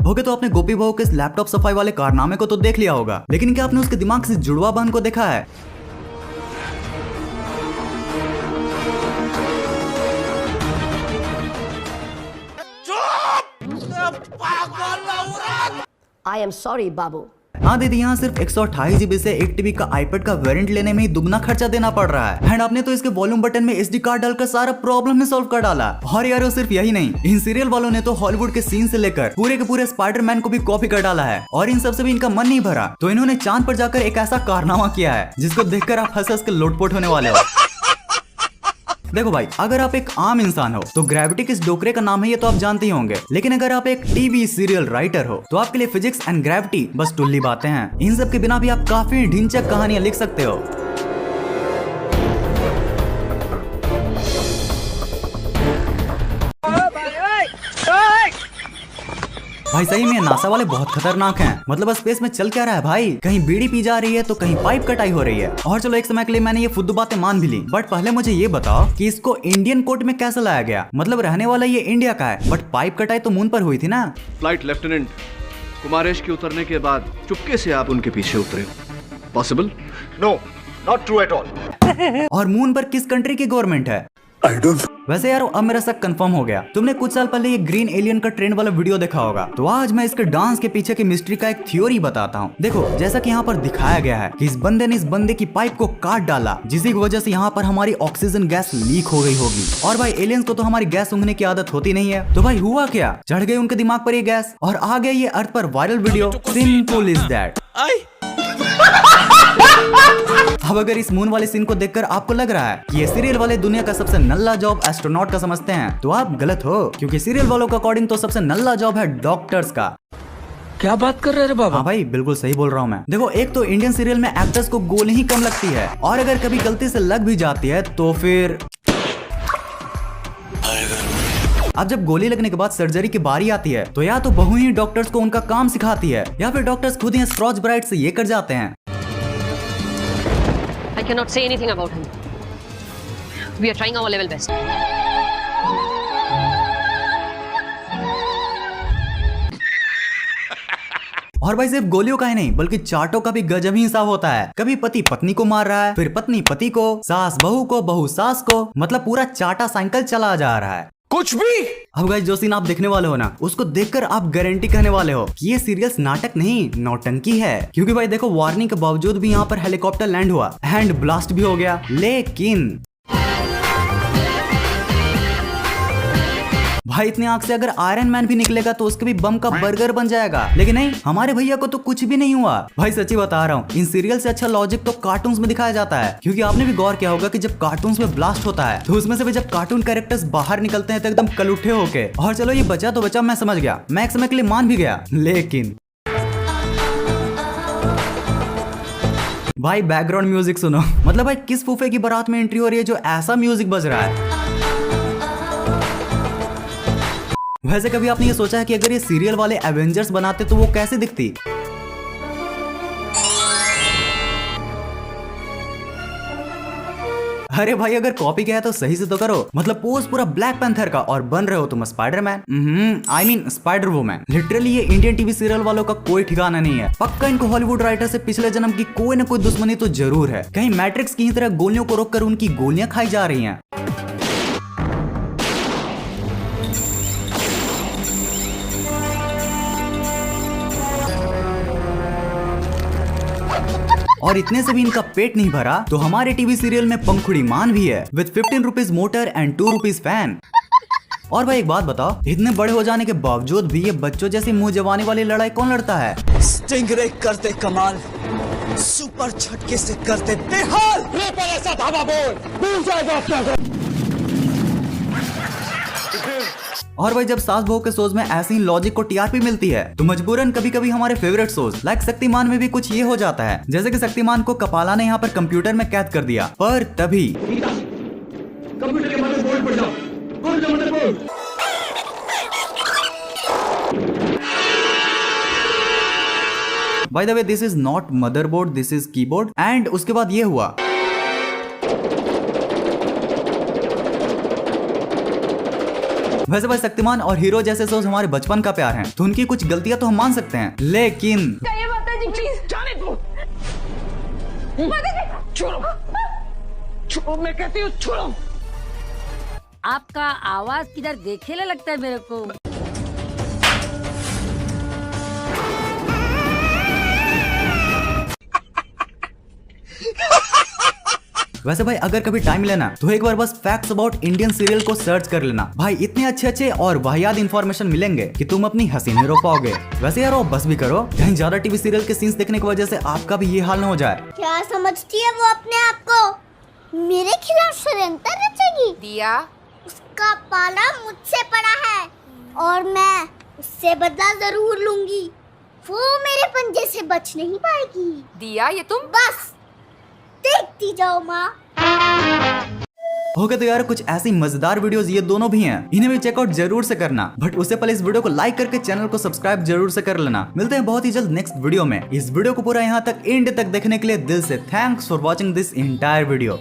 होगे तो आपने गोपी बहू के इस लैपटॉप सफाई वाले कारनामे को तो देख लिया होगा, लेकिन क्या आपने उसके दिमाग से जुड़वा बहन को देखा है? I am sorry, बाबू। हाँ दीदी, यहाँ सिर्फ 128 GB से 1 TB का आईपैड का वेरिएंट लेने में ही दुगना खर्चा देना पड़ रहा है। एंड आपने तो इसके वॉल्यूम बटन में SD कार्ड डालकर सारा प्रॉब्लम में सॉल्व कर डाला। और यार वो सिर्फ यही नहीं, इन सीरियल वालों ने तो हॉलीवुड के सीन से लेकर पूरे के पूरे स्पाइडरमैन को भी कॉपी कर डाला है। और इन सबसे भी इनका मन नहीं भरा, तो इन्होंने चांद पर जाकर एक ऐसा कारनामा किया है जिसको देखकर आप हंस हंस के लोटपोट होने वाले हो। देखो भाई, अगर आप एक आम इंसान हो तो ग्रेविटी किस डोकरे का नाम है ये तो आप जानते ही होंगे, लेकिन अगर आप एक टीवी सीरियल राइटर हो तो आपके लिए फिजिक्स एंड ग्रेविटी बस टुल्ली बातें हैं। इन सब के बिना भी आप काफी ढिंचक कहानियां लिख सकते हो। भाई सही में नासा वाले बहुत खतरनाक हैं। मतलब स्पेस में चल क्या रहा है भाई, कहीं बीड़ी पी जा रही है तो कहीं पाइप कटाई हो रही है। और चलो एक समय के लिए मैंने ये फुद्दू बातें मान भी ली, बट पहले मुझे ये बताओ कि इसको इंडियन कोर्ट में कैसे लाया गया? मतलब रहने वाला ये इंडिया का है, बट पाइप कटाई तो मून पर हुई थी ना। फ्लाइट लेफ्टिनेंट कुमारेश के उतरने के बाद चुपके से आप उनके पीछे उतरे, possible? No, not true at all. और मून पर किस कंट्री की गवर्नमेंट है? I don't... वैसे यार अब मेरा शक कंफर्म हो गया। तुमने कुछ साल पहले ये ग्रीन एलियन का ट्रेंड वाला वीडियो देखा होगा, तो आज मैं इसके डांस के पीछे की मिस्ट्री का एक थ्योरी बताता हूँ। देखो, जैसा कि यहाँ पर दिखाया गया है कि इस बंदे ने इस बंदे की पाइप को काट डाला, जिसकी वजह से यहाँ पर हमारी ऑक्सीजन गैस लीक हो गई होगी। और भाई एलियंस को तो हमारी गैस सूंघने की आदत होती नहीं है, तो भाई हुआ क्या? चढ़ गई उनके दिमाग पर ये गैस और आ गया ये अर्थ पर viral video. Simple is that. अब अगर इस मून वाले सीन को देखकर आपको लग रहा है कि ये सीरियल वाले दुनिया का सबसे नल्ला जॉब एस्ट्रोनॉट का समझते हैं, तो आप गलत हो, क्योंकि सीरियल वालों का अकॉर्डिंग तो सबसे नल्ला जॉब है डॉक्टर्स का। क्या बात कर रहे हैं बाबा? हाँ भाई बिल्कुल सही बोल रहा हूँ मैं। देखो, एक तो इंडियन सीरियल में एक्टर्स को गोली ही कम लगती है, और अगर कभी गलती से लग भी जाती है तो फिर अब जब गोली लगने के बाद सर्जरी की बारी आती है तो या तो बहू ही डॉक्टर्स को उनका काम सिखाती है, या फिर डॉक्टर्स खुद ही स्क्रॉच ब्राइट से ये कर जाते हैं। I cannot say anything about him. We are trying our level best. और भाई सिर्फ गोलियों का ही नहीं, बल्कि चाटों का भी गजब ही हिसाब होता है। कभी पति पत्नी को मार रहा है, फिर पत्नी पति को, सास बहू को, बहू सास को, मतलब पूरा चाटा साइकिल चला जा रहा है। कुछ भी। अब गाइस जो सीन आप देखने वाले हो ना, उसको देखकर आप गारंटी कहने वाले हो कि ये सीरियस नाटक नहीं नौटंकी है। क्योंकि भाई देखो, वार्निंग के बावजूद भी यहाँ पर हेलीकॉप्टर लैंड हुआ, हैंड ब्लास्ट भी हो गया, लेकिन भाई इतनी आग से अगर आयरन मैन भी निकलेगा तो उसके भी बम का बर्गर बन जाएगा। लेकिन नहीं, हमारे भैया को तो कुछ भी नहीं हुआ। भाई सच्ची बता रहा हूँ, इन सीरियल से अच्छा लॉजिक तो कार्टून्स में दिखाया जाता है। क्योंकि आपने भी गौर किया होगा कि जब कार्टून्स में ब्लास्ट होता है तो उसमें से भी जब कार्टून कैरेक्टर्स बाहर निकलते हैं तो एकदम कलुठे होके। और चलो ये बचा तो बचा, मैं समझ गया, मैं एक समय के लिए मान भी गया, लेकिन भाई बैकग्राउंड म्यूजिक सुनो। मतलब भाई किस फूफे की बारात में एंट्री हो रही है जो ऐसा म्यूजिक बज रहा है? वैसे कभी आपने ये सोचा है कि अगर ये सीरियल वाले एवेंजर्स बनाते तो वो कैसे दिखती? अरे भाई अगर कॉपी किया है तो सही से तो करो। मतलब पोज पूरा ब्लैक पैंथर का और बन रहे हो तुम Spiderman, I mean spider woman. Literally ये इंडियन टीवी सीरियल वालों का कोई ठिकाना नहीं है। पक्का इनको हॉलीवुड राइटर से पिछले जन्म की कोई न कोई दुश्मनी तो जरूर है। कहीं मैट्रिक्स की तरह गोलियों को रोककर उनकी गोलियां खाई जा रही हैं। और इतने से भी इनका पेट नहीं भरा तो हमारे टीवी सीरियल में पंखुड़ी मान भी है, with 15 rupees motor and 2 rupees fan. और भाई एक बात बताओ, इतने बड़े हो जाने के बावजूद भी ये बच्चों जैसी मुंह जवानी वाली लड़ाई कौन लड़ता है? स्टिंगरे करते कमाल, सुपर छटके से करते बेहाल। ऐसा धावा बोल जाएगा। और भाई जब सास बहू के शोज में ऐसी ही लॉजिक को टीआरपी मिलती है तो मजबूरन कभी कभी हमारे फेवरेट शोज लाइक शक्तिमान में भी कुछ ये हो जाता है। जैसे कि शक्तिमान को कपाला ने यहाँ पर कंप्यूटर में कैद कर दिया, पर तभी कंप्यूटर के मदरबोर्ड पर जाओ, कौन सा motherboard? By the way this is not motherboard, this is keyboard. And उसके बाद ये हुआ। वैसे भाई शक्तिमान और हीरो जैसे शोज हमारे बचपन का प्यार हैं, तो उनकी कुछ गलतियां तो हम मान सकते हैं, लेकिन ये माता जी प्लीज जाने दो। छोड़ो, छोड़ो, मैं कहती हूँ छोड़ो। आपका आवाज किधर देखेला लगता है मेरे को। वैसे भाई अगर कभी टाइम लेना तो एक बार बस फैक्ट्स अबाउट इंडियन सीरियल को सर्च कर लेना भाई, इतने अच्छे अच्छे और वाहियात इन्फॉर्मेशन मिलेंगे कि तुम अपनी हंसी नहीं रोक पाओगे। वैसे यार बस भी करो, कहीं ज्यादा टीवी सीरियल के सीन्स देखने की वजह से आपका भी ये हाल न हो जाए। क्या समझती है वो अपने आप को? मेरे खिलाफ षड्यंत्र रचेगी? दिया, उसका पाला मुझसे पड़ा है और मैं उससे बदला जरूर लूंगी। वो मेरे पंजे से बच नहीं पाएगी। दिया ये तुम बस देखती जाओ माँ। होगा तो यार कुछ ऐसी मजेदार वीडियोस ये दोनों भी हैं, इन्हें भी चेकआउट जरूर से करना। बट उससे पहले इस वीडियो को लाइक करके चैनल को सब्सक्राइब जरूर से कर लेना। मिलते हैं बहुत ही जल्द नेक्स्ट वीडियो में। इस वीडियो को पूरा यहाँ तक एंड तक देखने के लिए दिल से thanks for watching this entire video.